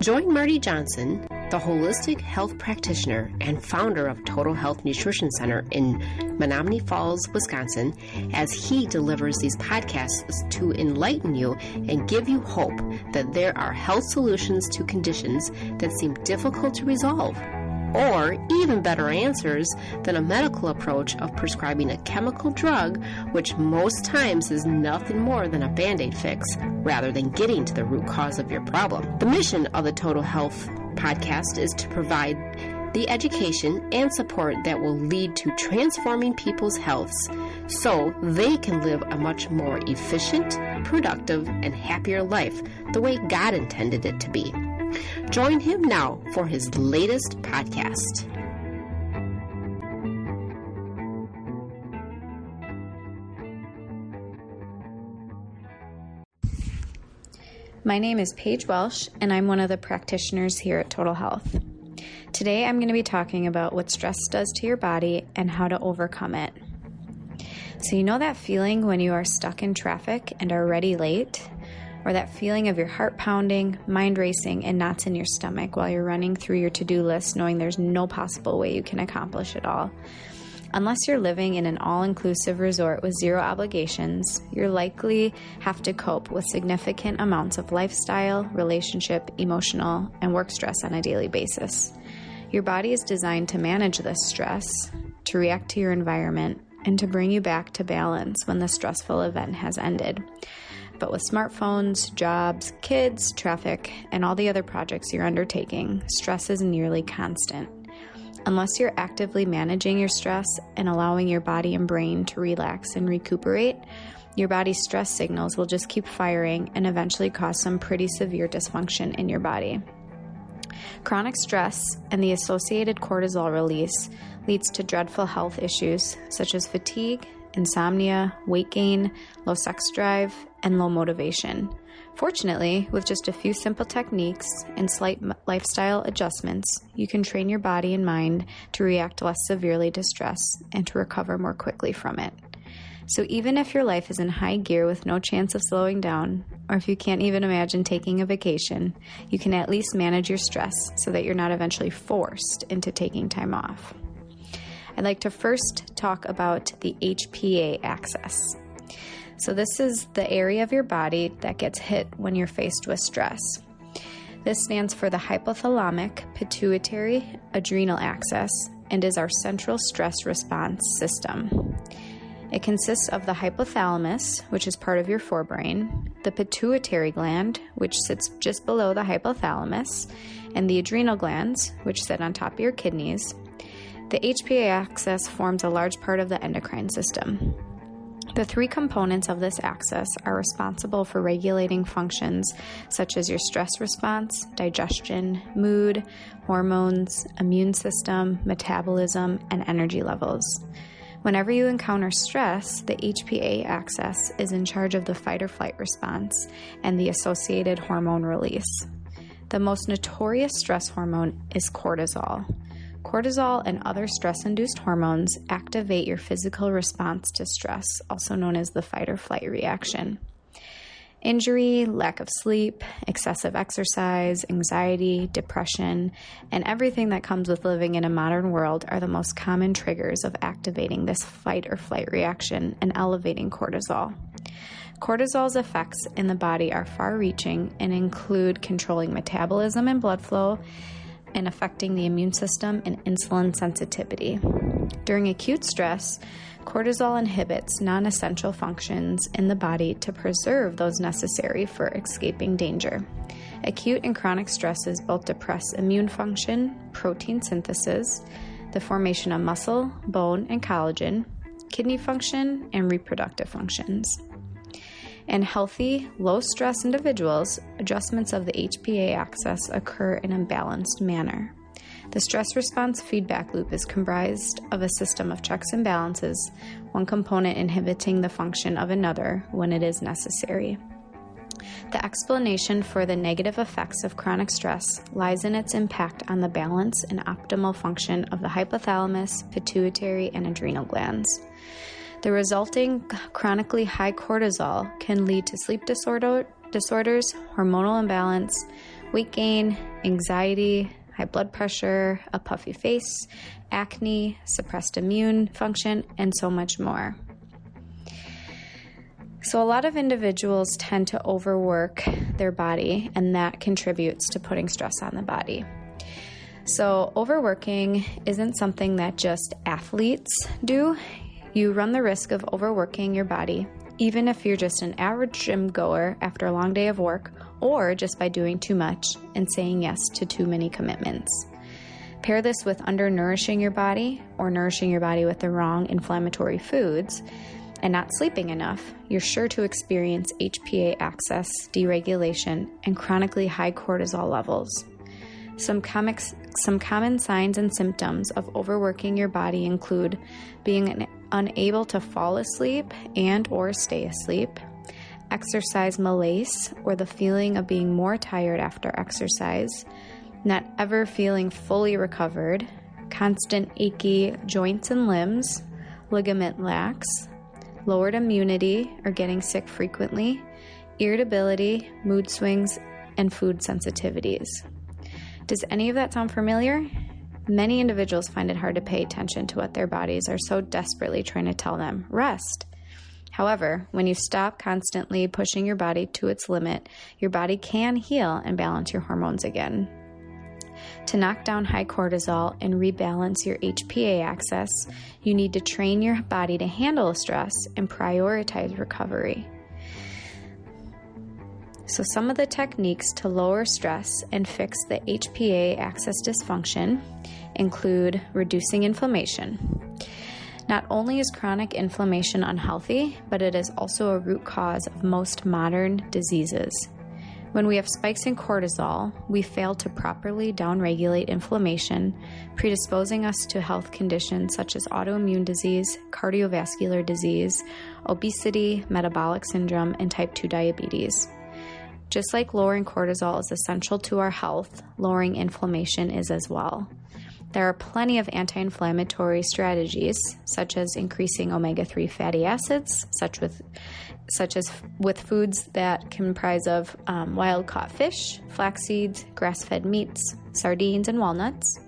Join Marty Johnson, the holistic health practitioner and founder of Total Health Nutrition Center in Menominee Falls, Wisconsin, as he delivers these podcasts to enlighten you and give you hope that there are health solutions to conditions that seem difficult to resolve, or even better answers than a medical approach of prescribing a chemical drug, which most times is nothing more than a Band-Aid fix, rather than getting to the root cause of your problem. The mission of the Total Health podcast is to provide the education and support that will lead to transforming people's healths so they can live a much more efficient, productive, and happier life the way God intended it to be. Join him now for his latest podcast. My name is Paige Welsh, and I'm one of the practitioners here at Total Health. Today, I'm going to be talking about what stress does to your body and how to overcome it. So you know that feeling when you are stuck in traffic and are already late? Or that feeling of your heart pounding, mind racing, and knots in your stomach while you're running through your to-do list knowing there's no possible way you can accomplish it all. Unless you're living in an all-inclusive resort with zero obligations, you'll likely have to cope with significant amounts of lifestyle, relationship, emotional, and work stress on a daily basis. Your body is designed to manage this stress, to react to your environment, and to bring you back to balance when the stressful event has ended. But with smartphones, jobs, kids, traffic, and all the other projects you're undertaking, stress is nearly constant. Unless you're actively managing your stress and allowing your body and brain to relax and recuperate, your body's stress signals will just keep firing and eventually cause some pretty severe dysfunction in your body. Chronic stress and the associated cortisol release leads to dreadful health issues such as fatigue, insomnia, weight gain, low sex drive, and low motivation. Fortunately, with just a few simple techniques and slight lifestyle adjustments, you can train your body and mind to react less severely to stress and to recover more quickly from it. So even if your life is in high gear with no chance of slowing down, or if you can't even imagine taking a vacation, you can at least manage your stress so that you're not eventually forced into taking time off. I'd like to first talk about the HPA axis. So this is the area of your body that gets hit when you're faced with stress. This stands for the hypothalamic pituitary adrenal axis and is our central stress response system. It consists of the hypothalamus, which is part of your forebrain, the pituitary gland, which sits just below the hypothalamus, and the adrenal glands, which sit on top of your kidneys. The HPA axis forms a large part of the endocrine system. The three components of this axis are responsible for regulating functions such as your stress response, digestion, mood, hormones, immune system, metabolism, and energy levels. Whenever you encounter stress, the HPA axis is in charge of the fight or flight response and the associated hormone release. The most notorious stress hormone is cortisol. Cortisol and other stress-induced hormones activate your physical response to stress, also known as the fight or flight reaction. Injury, lack of sleep, excessive exercise, anxiety, depression, and everything that comes with living in a modern world are the most common triggers of activating this fight or flight reaction and elevating cortisol. Cortisol's effects in the body are far-reaching and include controlling metabolism and blood flow, and affecting the immune system and insulin sensitivity. During acute stress, cortisol inhibits non-essential functions in the body to preserve those necessary for escaping danger. Acute and chronic stresses both depress immune function, protein synthesis, the formation of muscle, bone, and collagen, kidney function, and reproductive functions. In healthy, low-stress individuals, adjustments of the HPA axis occur in a balanced manner. The stress response feedback loop is comprised of a system of checks and balances, one component inhibiting the function of another when it is necessary. The explanation for the negative effects of chronic stress lies in its impact on the balance and optimal function of the hypothalamus, pituitary, and adrenal glands. The resulting chronically high cortisol can lead to sleep disorders, hormonal imbalance, weight gain, anxiety, high blood pressure, a puffy face, acne, suppressed immune function, and so much more. So a lot of individuals tend to overwork their body, and that contributes to putting stress on the body. So overworking isn't something that just athletes do. You run the risk of overworking your body, even if you're just an average gym goer after a long day of work, or just by doing too much and saying yes to too many commitments. Pair this with undernourishing your body or nourishing your body with the wrong inflammatory foods and not sleeping enough, you're sure to experience HPA axis deregulation and chronically high cortisol levels. Some common signs and symptoms of overworking your body include being unable to fall asleep and or stay asleep, exercise malaise or the feeling of being more tired after exercise, not ever feeling fully recovered, constant achy joints and limbs, ligament lax, lowered immunity or getting sick frequently, irritability, mood swings, and food sensitivities. Does any of that sound familiar? Many individuals find it hard to pay attention to what their bodies are so desperately trying to tell them, rest. However, when you stop constantly pushing your body to its limit, your body can heal and balance your hormones again. To knock down high cortisol and rebalance your HPA axis, you need to train your body to handle stress and prioritize recovery. So some of the techniques to lower stress and fix the HPA axis dysfunction include reducing inflammation. Not only is chronic inflammation unhealthy, but it is also a root cause of most modern diseases. When we have spikes in cortisol, we fail to properly downregulate inflammation, predisposing us to health conditions such as autoimmune disease, cardiovascular disease, obesity, metabolic syndrome, and type 2 diabetes. Just like lowering cortisol is essential to our health, lowering inflammation is as well. There are plenty of anti-inflammatory strategies, such as increasing omega-3 fatty acids, such as with foods that comprise of wild-caught fish, flax seeds, grass-fed meats, sardines, and walnuts,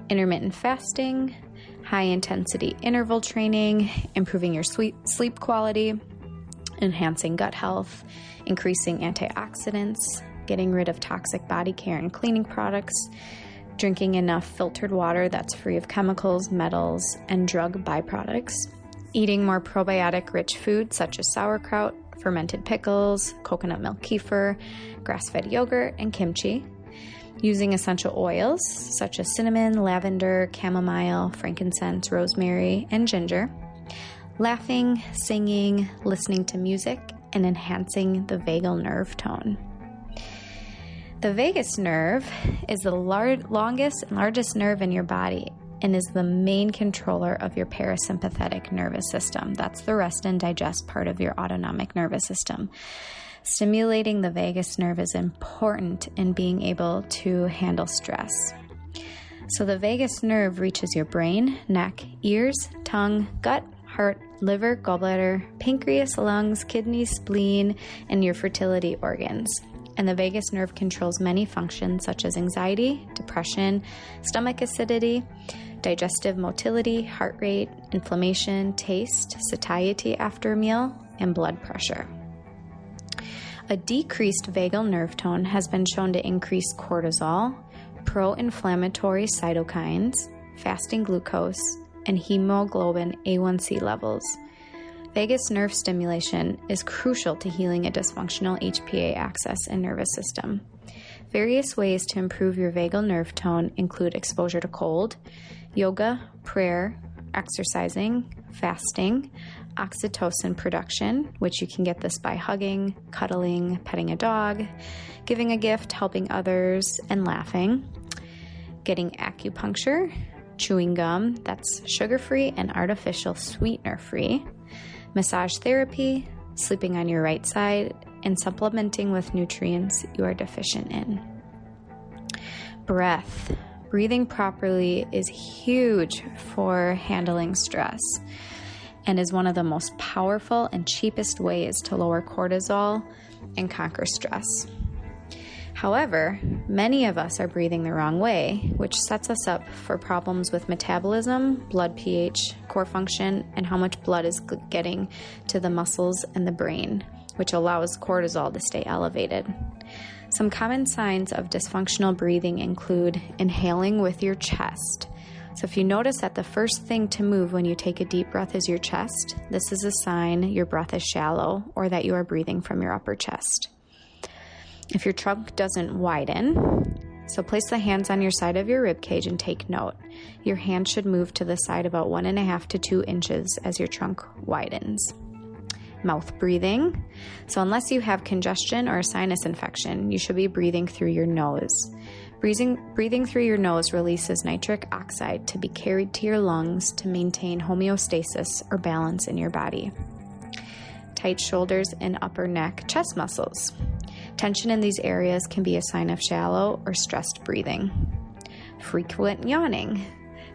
intermittent fasting, high-intensity interval training, improving your sleep quality, enhancing gut health, increasing antioxidants, getting rid of toxic body care and cleaning products, drinking enough filtered water that's free of chemicals, metals, and drug byproducts, eating more probiotic-rich foods such as sauerkraut, fermented pickles, coconut milk kefir, grass-fed yogurt, and kimchi, using essential oils such as cinnamon, lavender, chamomile, frankincense, rosemary, and ginger, laughing, singing, listening to music, and enhancing the vagal nerve tone. The vagus nerve is the longest and largest nerve in your body and is the main controller of your parasympathetic nervous system. That's the rest and digest part of your autonomic nervous system. Stimulating the vagus nerve is important in being able to handle stress. So the vagus nerve reaches your brain, neck, ears, tongue, gut, heart, liver, gallbladder, pancreas, lungs, kidneys, spleen, and your fertility organs. And the vagus nerve controls many functions such as anxiety, depression, stomach acidity, digestive motility, heart rate, inflammation, taste, satiety after a meal, and blood pressure. A decreased vagal nerve tone has been shown to increase cortisol, pro-inflammatory cytokines, fasting glucose, and hemoglobin A1C levels. Vagus nerve stimulation is crucial to healing a dysfunctional HPA axis and nervous system. Various ways to improve your vagal nerve tone include exposure to cold, yoga, prayer, exercising, fasting, oxytocin production, which you can get this by hugging, cuddling, petting a dog, giving a gift, helping others, and laughing, getting acupuncture, chewing gum that's sugar-free and artificial sweetener-free, massage therapy, sleeping on your right side, and supplementing with nutrients you are deficient in. Breath. Breathing properly is huge for handling stress and is one of the most powerful and cheapest ways to lower cortisol and conquer stress. However, many of us are breathing the wrong way, which sets us up for problems with metabolism, blood pH, core function, and how much blood is getting to the muscles and the brain, which allows cortisol to stay elevated. Some common signs of dysfunctional breathing include inhaling with your chest. So if you notice that the first thing to move when you take a deep breath is your chest, this is a sign your breath is shallow or that you are breathing from your upper chest. If your trunk doesn't widen, so place the hands on your side of your rib cage and take note. Your hand should move to the side about 1.5 to 2 inches as your trunk widens. Mouth breathing. So unless you have congestion or a sinus infection, you should be breathing through your nose. Breathing through your nose releases nitric oxide to be carried to your lungs to maintain homeostasis or balance in your body. Tight shoulders and upper neck, chest muscles. Tension in these areas can be a sign of shallow or stressed breathing. Frequent yawning.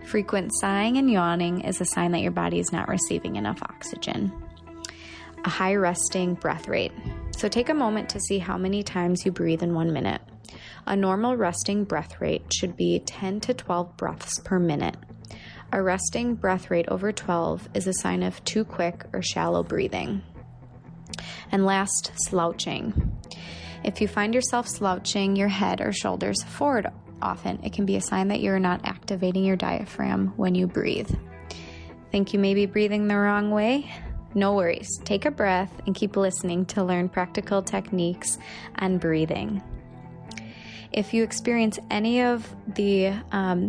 Frequent sighing and yawning is a sign that your body is not receiving enough oxygen. A high resting breath rate. So take a moment to see how many times you breathe in 1 minute. A normal resting breath rate should be 10 to 12 breaths per minute. A resting breath rate over 12 is a sign of too quick or shallow breathing. And last, slouching. If you find yourself slouching your head or shoulders forward often, it can be a sign that you're not activating your diaphragm when you breathe. Think you may be breathing the wrong way? No worries. Take a breath and keep listening to learn practical techniques on breathing. If you experience any of the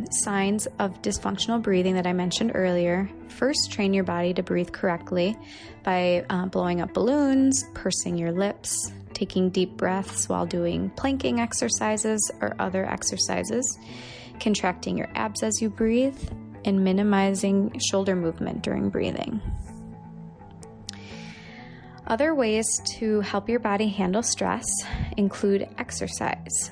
signs of dysfunctional breathing that I mentioned earlier, first train your body to breathe correctly by blowing up balloons, pursing your lips, taking deep breaths while doing planking exercises or other exercises, contracting your abs as you breathe, and minimizing shoulder movement during breathing. Other ways to help your body handle stress include exercise.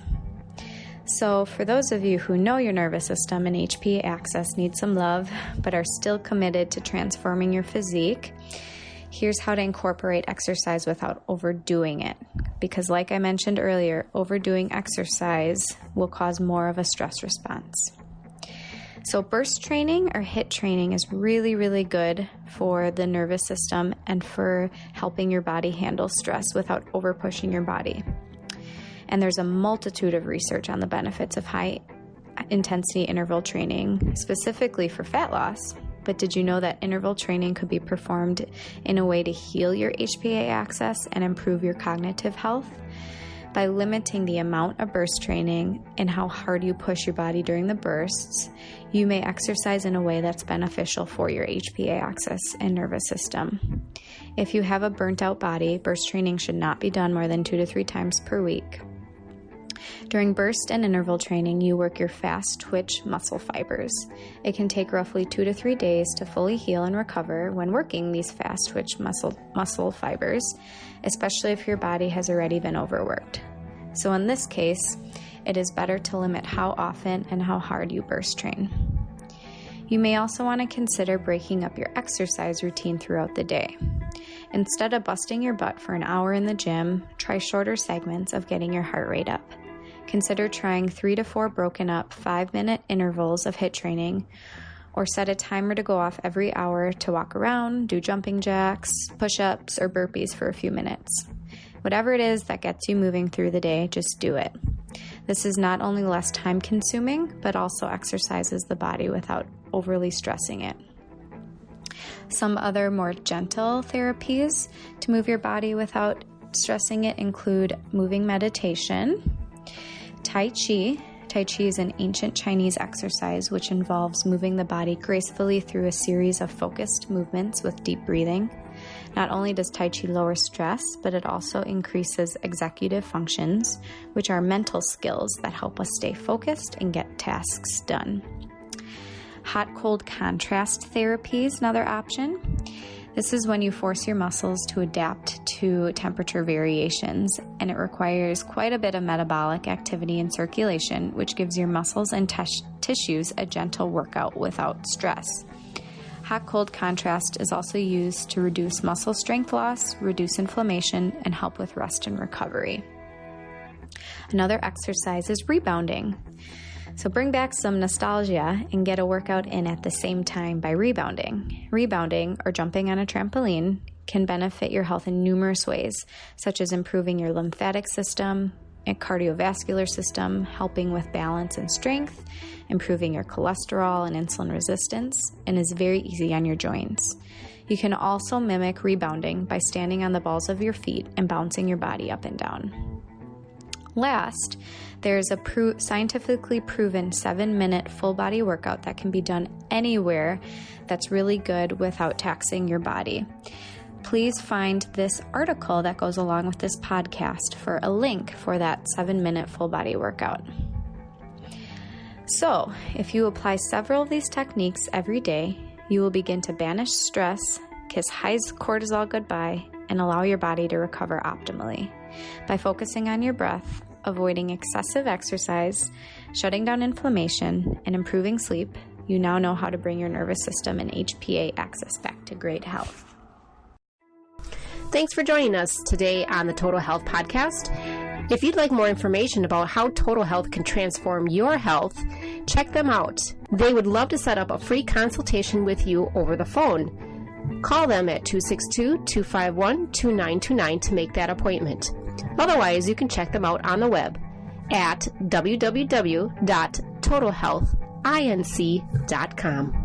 So for those of you who know your nervous system and HPA axis need some love, but are still committed to transforming your physique, here's how to incorporate exercise without overdoing it. Because like I mentioned earlier, overdoing exercise will cause more of a stress response. So burst training or HIIT training is really, really good for the nervous system and for helping your body handle stress without over pushing your body. And there's a multitude of research on the benefits of high intensity interval training, specifically for fat loss. But did you know that interval training could be performed in a way to heal your HPA axis and improve your cognitive health? By limiting the amount of burst training and how hard you push your body during the bursts, you may exercise in a way that's beneficial for your HPA axis and nervous system. If you have a burnt out body, burst training should not be done more than 2 to 3 times per week. During burst and interval training, you work your fast twitch muscle fibers. It can take roughly 2 to 3 days to fully heal and recover when working these fast twitch muscle fibers, especially if your body has already been overworked. So in this case, it is better to limit how often and how hard you burst train. You may also want to consider breaking up your exercise routine throughout the day. Instead of busting your butt for an hour in the gym, try shorter segments of getting your heart rate up. Consider trying 3 to 4 broken up 5-minute intervals of HIIT training, or set a timer to go off every hour to walk around, do jumping jacks, push-ups, or burpees for a few minutes. Whatever it is that gets you moving through the day, just do it. This is not only less time consuming, but also exercises the body without overly stressing it. Some other more gentle therapies to move your body without stressing it include moving meditation, Tai Chi. Tai Chi is an ancient Chinese exercise which involves moving the body gracefully through a series of focused movements with deep breathing. Not only does Tai Chi lower stress, but it also increases executive functions, which are mental skills that help us stay focused and get tasks done. Hot-cold contrast therapy is another option. This is when you force your muscles to adapt to temperature variations, and it requires quite a bit of metabolic activity and circulation, which gives your muscles and tissues a gentle workout without stress. Hot-cold contrast is also used to reduce muscle strength loss, reduce inflammation, and help with rest and recovery. Another exercise is rebounding. So bring back some nostalgia and get a workout in at the same time by rebounding. Rebounding, or jumping on a trampoline, can benefit your health in numerous ways, such as improving your lymphatic system and cardiovascular system, helping with balance and strength, improving your cholesterol and insulin resistance, and is very easy on your joints. You can also mimic rebounding by standing on the balls of your feet and bouncing your body up and down. Last, there is a scientifically proven 7-minute full body workout that can be done anywhere that's really good without taxing your body. Please find this article that goes along with this podcast for a link for that 7-minute full body workout. So, if you apply several of these techniques every day, you will begin to banish stress, kiss high cortisol goodbye, and allow your body to recover optimally. By focusing on your breath, avoiding excessive exercise, shutting down inflammation, and improving sleep, you now know how to bring your nervous system and HPA axis back to great health. Thanks for joining us today on the Total Health Podcast. If you'd like more information about how Total Health can transform your health, check them out. They would love to set up a free consultation with you over the phone. Call them at 262-251-2929 to make that appointment. Otherwise, you can check them out on the web at www.totalhealthinc.com.